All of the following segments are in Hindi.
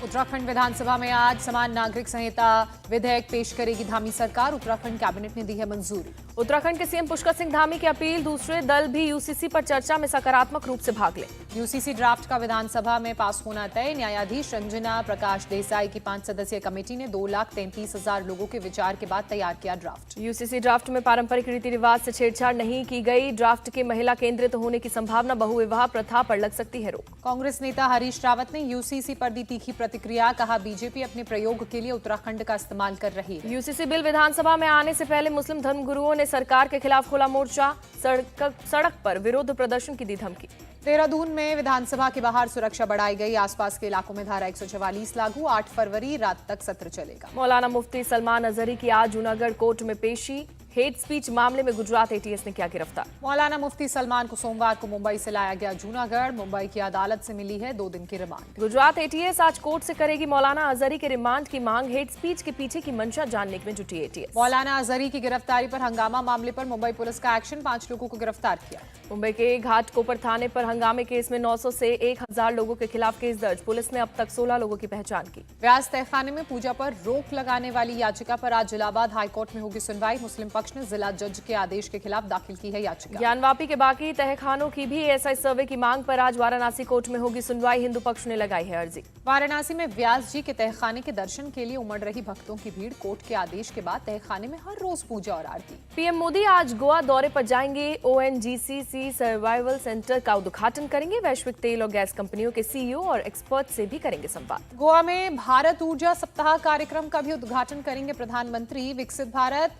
उत्तराखंड विधानसभा में आज समान नागरिक संहिता विधेयक पेश करेगी धामी सरकार। उत्तराखंड कैबिनेट ने दी है मंजूरी। उत्तराखंड के सीएम पुष्कर सिंह धामी की अपील, दूसरे दल भी यूसीसी पर चर्चा में सकारात्मक रूप से भाग लें। यूसीसी ड्राफ्ट का विधानसभा में पास होना तय। न्यायाधीश रंजना प्रकाश देसाई की 5 सदस्यीय कमेटी ने 2,33,000 लोगों के विचार के बाद तैयार किया ड्राफ्ट। यूसीसी ड्राफ्ट में पारंपरिक रीति रिवाज से छेड़छाड़ नहीं की गई। ड्राफ्ट के महिला केंद्रित होने की संभावना, बहुविवाह प्रथा पर लग सकती है रोक। कांग्रेस नेता हरीश रावत ने यूसीसी पर दी तीखी प्रतिक्रिया। कहा, बीजेपी अपने प्रयोग के लिए उत्तराखंड का इस्तेमाल कर रही है। यूसीसी बिल विधानसभा में आने से पहले मुस्लिम धर्मगुरुओं ने सरकार के खिलाफ खोला मोर्चा। सड़क पर विरोध प्रदर्शन की दी धमकी। देहरादून में विधानसभा के बाहर सुरक्षा बढ़ाई गई। आसपास के इलाकों में धारा 144 लागू। 8 फरवरी रात तक सत्र चलेगा। मौलाना मुफ्ती सलमान अजहरी की आज जूनागढ़ कोर्ट में पेशी। हेट स्पीच मामले में गुजरात एटीएस ने किया गिरफ्तार। मौलाना मुफ्ती सलमान को सोमवार को मुंबई से लाया गया जूनागढ़। मुंबई की अदालत से मिली है 2 दिन की रिमांड। गुजरात एटीएस आज कोर्ट से करेगी मौलाना अजहरी के रिमांड की मांग। हेट स्पीच के पीछे की मंशा जानने में जुटी एटीएस। मौलाना अजहरी की गिरफ्तारी पर हंगामा मामले पर मुंबई पुलिस का एक्शन। 5 लोगों को गिरफ्तार किया। मुंबई के घाटकोपर थाने पर हंगामे केस में 900 से 1000 लोगों के खिलाफ केस दर्ज। पुलिस ने अब तक 16 लोगों की पहचान की। व्यास तहखाने में पूजा पर रोक लगाने वाली याचिका पर आज इलाहाबाद हाईकोर्ट में होगी सुनवाई। मुस्लिम पक्ष ने जिला जज के आदेश के खिलाफ दाखिल की है याचिका। ज्ञानवापी के बाकी तहखानों की भी एएसआई सर्वे की मांग पर आज वाराणसी कोर्ट में होगी सुनवाई। हिंदू पक्ष ने लगाई है अर्जी। वाराणसी में व्यास जी के तहखाने के दर्शन के लिए उमड़ रही भक्तों की भीड़। कोर्ट के आदेश के बाद तहखाने में हर रोज पूजा और आरती। पीएम मोदी आज गोवा दौरे पर जाएंगे। ओएनजीसी सर्वाइवल सेंटर का उद्घाटन करेंगे। वैश्विक तेल और गैस कंपनियों के सीईओ और एक्सपर्ट से भी करेंगे संवाद। गोवा में भारत ऊर्जा सप्ताह कार्यक्रम का भी उद्घाटन करेंगे प्रधानमंत्री। विकसित भारत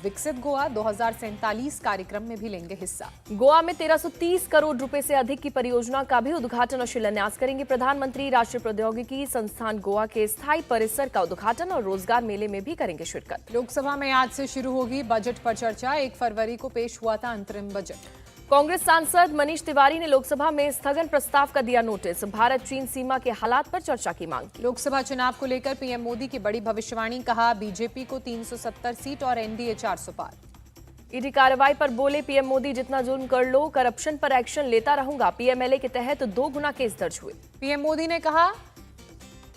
विकसित गोवा 2047 कार्यक्रम में भी लेंगे हिस्सा। गोवा में 1330 करोड़ रुपए से अधिक की परियोजना का भी उद्घाटन और शिलान्यास करेंगे प्रधानमंत्री। राष्ट्रीय प्रौद्योगिकी संस्थान गोवा के स्थायी परिसर का उद्घाटन और रोजगार मेले में भी करेंगे शिरकत। लोकसभा में आज से शुरू होगी बजट पर चर्चा। 1 फरवरी को पेश हुआ था अंतरिम बजट। कांग्रेस सांसद मनीष तिवारी ने लोकसभा में स्थगन प्रस्ताव का दिया नोटिस। भारत चीन सीमा के हालात पर चर्चा की मांग की। लोकसभा चुनाव को लेकर पीएम मोदी की बड़ी भविष्यवाणी। कहा, बीजेपी को 370 सीट और एनडीए 400 पार। ईडी कार्रवाई पर बोले पीएम मोदी, जितना जुल्म कर लो, करप्शन पर एक्शन लेता रहूंगा। पीएमएलए के तहत 2 गुना केस दर्ज हुए। पीएम मोदी ने कहा,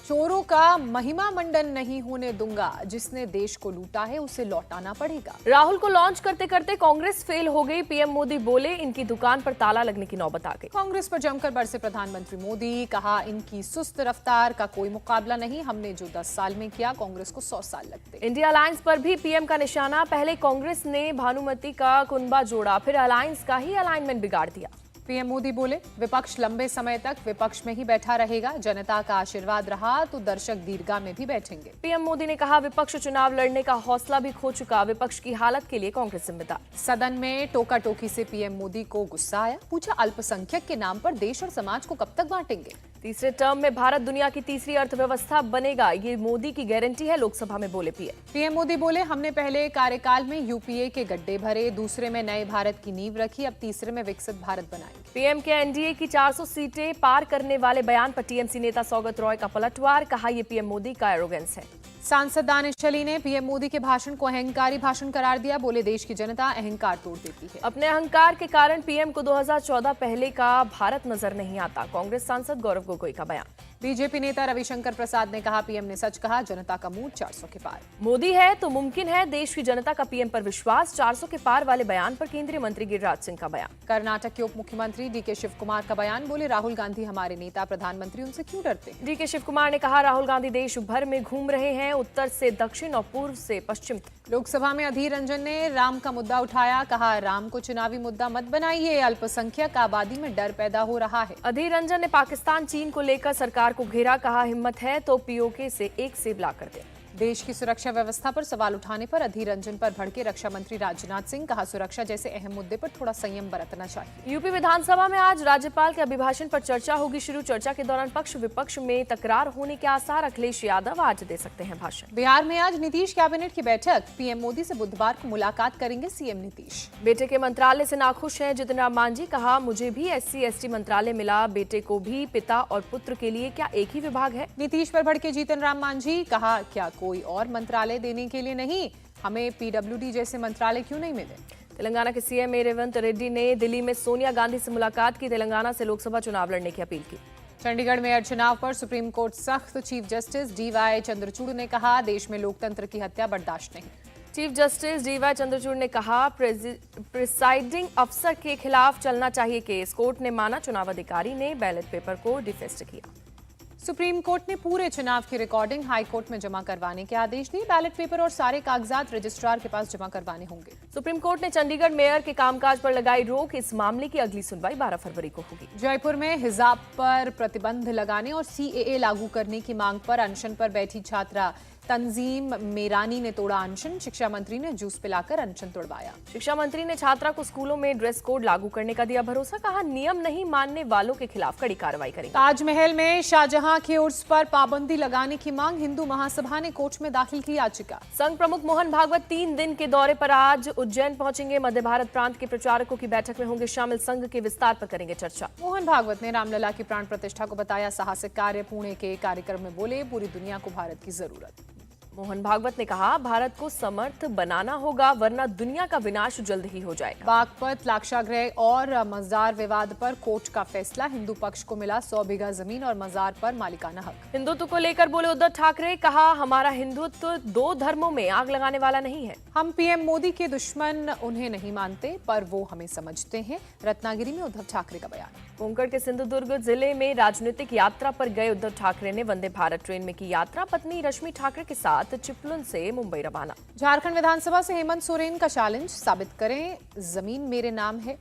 चोरों का महिमा मंडन नहीं होने दूंगा। जिसने देश को लूटा है उसे लौटाना पड़ेगा। राहुल को लॉन्च करते करते कांग्रेस फेल हो गई। पीएम मोदी बोले, इनकी दुकान पर ताला लगने की नौबत आ गई। कांग्रेस पर जमकर बरसे प्रधानमंत्री मोदी। कहा, इनकी सुस्त रफ्तार का कोई मुकाबला नहीं। हमने जो 10 साल में किया, कांग्रेस को 100 साल लगते। इंडिया अलायंस पर भी पीएम का निशाना। पहले कांग्रेस ने भानुमति का कुनबा जोड़ा, फिर अलायंस का ही अलाइनमेंट बिगाड़ दिया। पीएम मोदी बोले, विपक्ष लंबे समय तक विपक्ष में ही बैठा रहेगा। जनता का आशीर्वाद रहा तो दर्शक दीर्घा में भी बैठेंगे। पीएम मोदी ने कहा, विपक्ष चुनाव लड़ने का हौसला भी खो चुका। विपक्ष की हालत के लिए कांग्रेस जिम्मेदार। सदन में टोका टोकी से पीएम मोदी को गुस्सा आया। पूछा, अल्पसंख्यक के नाम पर देश और समाज को कब तक बांटेंगे। तीसरे टर्म में भारत दुनिया की तीसरी अर्थव्यवस्था बनेगा, ये मोदी की गारंटी है। लोकसभा में बोले पीएम मोदी बोले, हमने पहले कार्यकाल में यूपीए के गड्ढे भरे, दूसरे में नए भारत की नींव रखी, अब तीसरे में विकसित भारत बनाएंगे। पीएम के एनडीए की 400 सीटें पार करने वाले बयान पर टीएमसी नेता सौगत रॉय का पलटवार। कहा, ये पीएम मोदी का एरोगेंस है। सांसद दानिश अली ने पीएम मोदी के भाषण को अहंकारी भाषण करार दिया। बोले, देश की जनता अहंकार तोड़ देती है। अपने अहंकार के कारण पीएम को 2014 पहले का भारत नजर नहीं आता। कांग्रेस सांसद गौरव गोगोई का बयान। बीजेपी नेता रविशंकर प्रसाद ने कहा, पीएम ने सच कहा, जनता का मूड 400 के पार। मोदी है तो मुमकिन है, देश की जनता का पीएम पर विश्वास। 400 के पार वाले बयान पर केंद्रीय मंत्री गिरिराज सिंह का बयान। कर्नाटक के उप मुख्यमंत्री डीके शिव कुमार का बयान। बोले, राहुल गांधी हमारे नेता, प्रधानमंत्री उनसे क्यों डरते। डीके शिव कुमार ने कहा, राहुल गांधी देश भर में घूम रहे हैं, उत्तर से दक्षिण और पूर्व से पश्चिम। लोकसभा में अधीर रंजन ने राम का मुद्दा उठाया। कहा, राम को चुनावी मुद्दा मत बनाइए, अल्पसंख्यक आबादी में डर पैदा हो रहा है। अधीर रंजन ने पाकिस्तान चीन को लेकर सरकार को घेरा। कहा, हिम्मत है तो पीओके से एक सेब ला कर दे। देश की सुरक्षा व्यवस्था पर सवाल उठाने पर अधीर रंजन पर भड़के रक्षा मंत्री राजनाथ सिंह। कहा, सुरक्षा जैसे अहम मुद्दे पर थोड़ा संयम बरतना चाहिए। यूपी विधानसभा में आज राज्यपाल के अभिभाषण पर चर्चा होगी शुरू। चर्चा के दौरान पक्ष विपक्ष में तकरार होने के आसार। अखिलेश यादव आज दे सकते हैं भाषण। बिहार में आज नीतीश कैबिनेट की बैठक। पीएम मोदी से बुधवार को मुलाकात करेंगे सीएम नीतीश। बेटे के मंत्रालय से नाखुश हैं जितिन राम मांझी। कहा, मुझे भी SC/ST मंत्रालय मिला, बेटे को भी। पिता और पुत्र के लिए क्या एक ही विभाग है। नीतीश पर भड़के जितिन राम मांझी। कहा, क्या कोई और मंत्रालय देने के लिए नहीं, हमें PWD जैसे मंत्रालय क्यों नहीं मिले। तेलंगाना के सीएम रेवंत रेड्डी ने दिल्ली में सोनिया गांधी से मुलाकात की। तेलंगाना से लोकसभा चुनाव लड़ने की अपील की। चंडीगढ़ मेयर चुनाव पर सुप्रीम कोर्ट सख्त, चीफ जस्टिस डीवाई चंद्रचूड़ ने कहा देश में लोकतंत्र की हत्या बर्दाश्त नहीं। चीफ जस्टिस डीवाई चंद्रचूड़ ने कहा प्रिसाइडिंग अफसर के खिलाफ चलना चाहिए केस। कोर्ट ने माना चुनाव अधिकारी ने बैलेट पेपर को डिफेस्ट किया। सुप्रीम कोर्ट ने पूरे चुनाव की रिकॉर्डिंग हाई कोर्ट में जमा करवाने के आदेश दिए। बैलेट पेपर और सारे कागजात रजिस्ट्रार के पास जमा करवाने होंगे। सुप्रीम कोर्ट ने चंडीगढ़ मेयर के कामकाज पर लगाई रोक। इस मामले की अगली सुनवाई 12 फरवरी को होगी। जयपुर में हिजाब पर प्रतिबंध लगाने और सीएए लागू करने की मांग पर अनशन पर बैठी छात्रा तंजीम मेरानी ने तोड़ा अनशन। शिक्षा मंत्री ने जूस पिलाकर अनशन तोड़वाया। शिक्षा मंत्री ने छात्रा को स्कूलों में ड्रेस कोड लागू करने का दिया भरोसा। कहा नियम नहीं मानने वालों के खिलाफ कड़ी कार्रवाई करेंगे। ताजमहल में शाहजहां के उर्स पर पाबंदी लगाने की मांग। हिंदू महासभा ने कोर्ट में दाखिल की याचिका। संघ प्रमुख मोहन भागवत 3 दिन के दौरे पर आज उज्जैन पहुंचेंगे। मध्य भारत प्रांत के प्रचारकों की बैठक में होंगे शामिल। संघ के विस्तार पर करेंगे चर्चा। मोहन भागवत ने रामलला की प्राण प्रतिष्ठा को बताया साहसिक कार्य। पुणे के कार्यक्रम में बोले पूरी दुनिया को भारत की जरूरत। मोहन भागवत ने कहा भारत को समर्थ बनाना होगा वरना दुनिया का विनाश जल्द ही हो जाएगा। बागपत लाक्षागृह और मजार विवाद पर कोर्ट का फैसला। हिंदू पक्ष को मिला 100 बीघा जमीन और मजार पर मालिकाना हक। हिंदुत्व को लेकर बोले उद्धव ठाकरे। कहा हमारा हिंदुत्व 2 धर्मों में आग लगाने वाला नहीं है। हम पीएम मोदी के दुश्मन उन्हें नहीं मानते पर वो हमें समझते हैं। रत्नागिरी में उद्धव ठाकरे का बयान। कोंकण के सिंधुदुर्ग जिले में राजनीतिक यात्रा पर गए उद्धव ठाकरे ने वंदे भारत ट्रेन में की यात्रा। पत्नी रश्मि ठाकरे के साथ चिपलुन से मुंबई रवाना। झारखंड विधानसभा से हेमंत सोरेन का चैलेंज। साबित करें जमीन मेरे नाम है,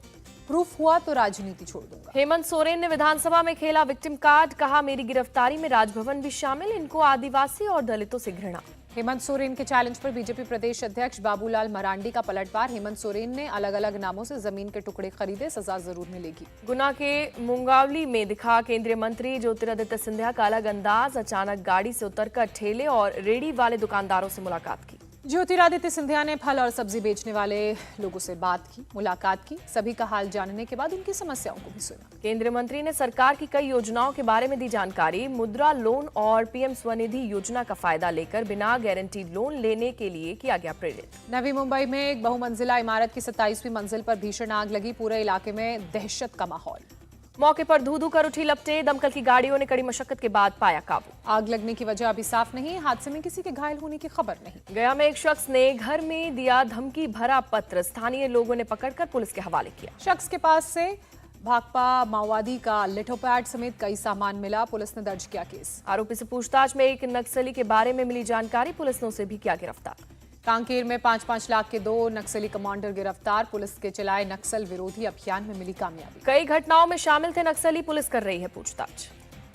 प्रूफ हुआ तो राजनीति छोड़ दूंगा। हेमंत सोरेन ने विधानसभा में खेला विक्टिम कार्ड। कहा मेरी गिरफ्तारी में राजभवन भी शामिल। इनको आदिवासी और दलितों से घृणा। हेमंत सोरेन के चैलेंज पर बीजेपी प्रदेश अध्यक्ष बाबूलाल मरांडी का पलटवार। हेमंत सोरेन ने अलग अलग नामों से जमीन के टुकड़े खरीदे, सजा जरूर मिलेगी। गुना के मुंगावली में दिखा केंद्रीय मंत्री ज्योतिरादित्य सिंधिया का अलग अंदाज। अचानक गाड़ी से उतरकर ठेले और रेडी वाले दुकानदारों से मुलाकात की। ज्योतिरादित्य सिंधिया ने फल और सब्जी बेचने वाले लोगों से बात की, मुलाकात की। सभी का हाल जानने के बाद उनकी समस्याओं को भी सुना। केंद्रीय मंत्री ने सरकार की कई योजनाओं के बारे में दी जानकारी। मुद्रा लोन और पीएम स्वनिधि योजना का फायदा लेकर बिना गारंटी लोन लेने के लिए किया गया प्रेरित। नवी मुंबई में एक बहुमंजिला इमारत की 27वीं मंजिल पर भीषण आग लगी। पूरे इलाके में दहशत का माहौल। मौके पर धू-धू कर उठी लपटें। दमकल की गाड़ियों ने कड़ी मशक्कत के बाद पाया काबू। आग लगने की वजह अभी साफ नहीं। हादसे में किसी के घायल होने की खबर नहीं। गया में एक शख्स ने घर में दिया धमकी भरा पत्र। स्थानीय लोगों ने पकड़कर पुलिस के हवाले किया। शख्स के पास से भाकपा माओवादी का लिथोपैड समेत कई सामान मिला। पुलिस ने दर्ज किया केस। आरोपी से पूछताछ में एक नक्सली के बारे में मिली जानकारी। पुलिस ने उसे भी किया गिरफ्तार। कांकेर में 5-5 लाख के 2 नक्सली कमांडर गिरफ्तार। पुलिस के चलाए नक्सल विरोधी अभियान में मिली कामयाबी। कई घटनाओं में शामिल थे नक्सली। पुलिस कर रही है पूछताछ।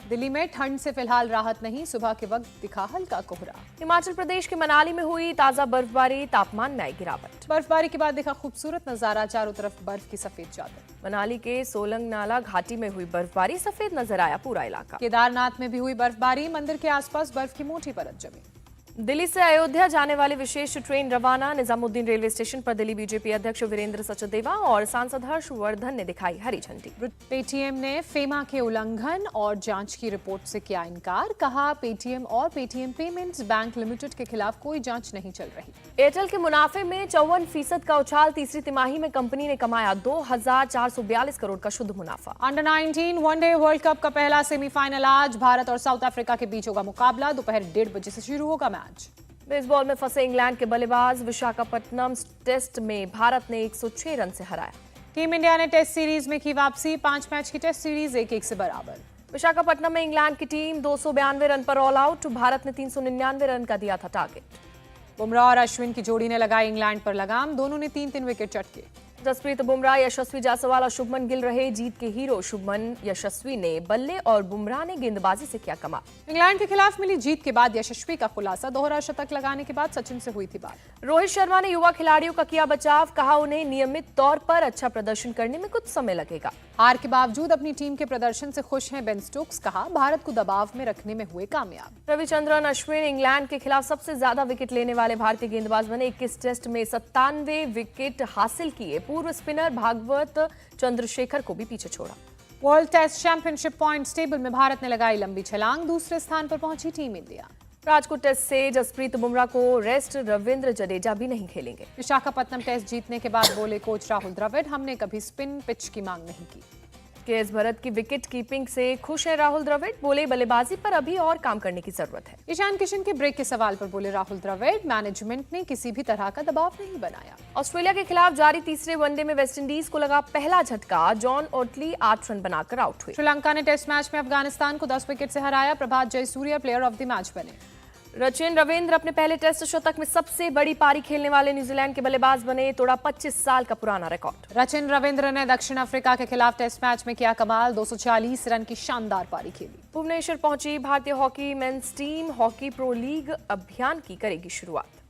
दिल्ली में ठंड से फिलहाल राहत नहीं। सुबह के वक्त दिखा हल्का कोहरा। हिमाचल प्रदेश के मनाली में हुई ताजा बर्फबारी। तापमान में आई गिरावट। बर्फबारी के बाद दिखा खूबसूरत नजारा। चारों तरफ बर्फ की सफेद चादर। मनाली के सोलंग नाला घाटी में हुई बर्फबारी। सफेद नजर आया पूरा इलाका। केदारनाथ में भी हुई बर्फबारी। मंदिर के आसपास बर्फ की मोटी परत जमी। दिल्ली से अयोध्या जाने वाली विशेष ट्रेन रवाना। निजामुद्दीन रेलवे स्टेशन पर दिल्ली बीजेपी अध्यक्ष वीरेंद्र सचदेवा और सांसद हर्षवर्धन ने दिखाई हरी झंडी। पेटीएम ने फेमा के उल्लंघन और जांच की रिपोर्ट से किया इनकार। कहा पेटीएम और पेटीएम पेमेंट्स बैंक लिमिटेड के खिलाफ कोई जांच नहीं चल रही। एयरटेल के मुनाफे में 54% का उछाल। तीसरी तिमाही में कंपनी ने कमाया 2442 करोड़ का शुद्ध मुनाफा। अंडर 19 वनडे वर्ल्ड कप का पहला सेमीफाइनल आज। भारत और साउथ अफ्रीका के बीच होगा मुकाबला। दोपहर 1:30 बजे से शुरू होगा मैच। बेसबॉल में फंसे इंग्लैंड के बल्लेबाज। विशाखापट्टनम टेस्ट में भारत ने 106 रन से हराया। टीम इंडिया ने टेस्ट सीरीज में की वापसी। 5 मैच की टेस्ट सीरीज 1-1 से बराबर। विशाखापट्टनम में इंग्लैंड की टीम 292 रन पर ऑल आउट। भारत ने 399 रन का दिया था टारगेट। बुमराह और अश्विन की जोड़ी ने लगाई इंग्लैंड पर लगाम। दोनों ने 3-3 विकेट चटके। जसप्रीत बुमराह, यशस्वी जायसवाल और शुभमन गिल रहे जीत के हीरो। शुभमन यशस्वी ने बल्ले और बुमराह ने गेंदबाजी से किया कमाल। इंग्लैंड के खिलाफ मिली जीत के बाद यशस्वी का खुलासा। दोहरा शतक लगाने के बाद सचिन से हुई थी बात। रोहित शर्मा ने युवा खिलाड़ियों का किया बचाव। कहा उन्हें नियमित तौर पर अच्छा प्रदर्शन करने में कुछ समय लगेगा। हार के बावजूद अपनी टीम के प्रदर्शन से खुश हैं बेन स्टोक्स। कहा भारत को दबाव में रखने में हुए कामयाब। रविचंद्रन अश्विन इंग्लैंड के खिलाफ सबसे ज्यादा विकेट लेने वाले भारतीय गेंदबाज बने। 21 टेस्ट में 97 विकेट हासिल किए। पूर्व स्पिनर भागवत चंद्रशेखर को भी पीछे छोड़ा। World test championship points table में भारत ने लगाई लंबी छलांग। दूसरे स्थान पर पहुंची टीम इंडिया। राजकोट टेस्ट से जसप्रीत बुमराह को रेस्ट। रविंद्र जडेजा भी नहीं खेलेंगे। विशाखापट्टनम टेस्ट जीतने के बाद बोले कोच राहुल द्रविड़, हमने कभी स्पिन पिच की मांग नहीं की। केएस भरत की विकेट कीपिंग से खुश है राहुल द्रविड़, बोले बल्लेबाजी पर अभी और काम करने की जरूरत है। ईशान किशन के ब्रेक के सवाल पर बोले राहुल द्रविड़, मैनेजमेंट ने किसी भी तरह का दबाव नहीं बनाया। ऑस्ट्रेलिया के खिलाफ जारी तीसरे वनडे में वेस्टइंडीज को लगा पहला झटका, जॉन ओटली 8 रन बनाकर आउट हुए। श्रीलंका ने टेस्ट मैच में अफगानिस्तान को 10 विकेट से हराया, Prabath Jayasuriya player of the match बने। रचिन रविंद्र अपने पहले टेस्ट शतक में सबसे बड़ी पारी खेलने वाले न्यूजीलैंड के बल्लेबाज बने, तोड़ा 25 साल का पुराना रिकॉर्ड। रचिन रविंद्र ने दक्षिण अफ्रीका के खिलाफ टेस्ट मैच में किया कमाल, 240 रन की शानदार पारी खेली। भुवनेश्वर पहुंची भारतीय hockey men's team, hockey pro league अभियान की करेगी शुरुआत।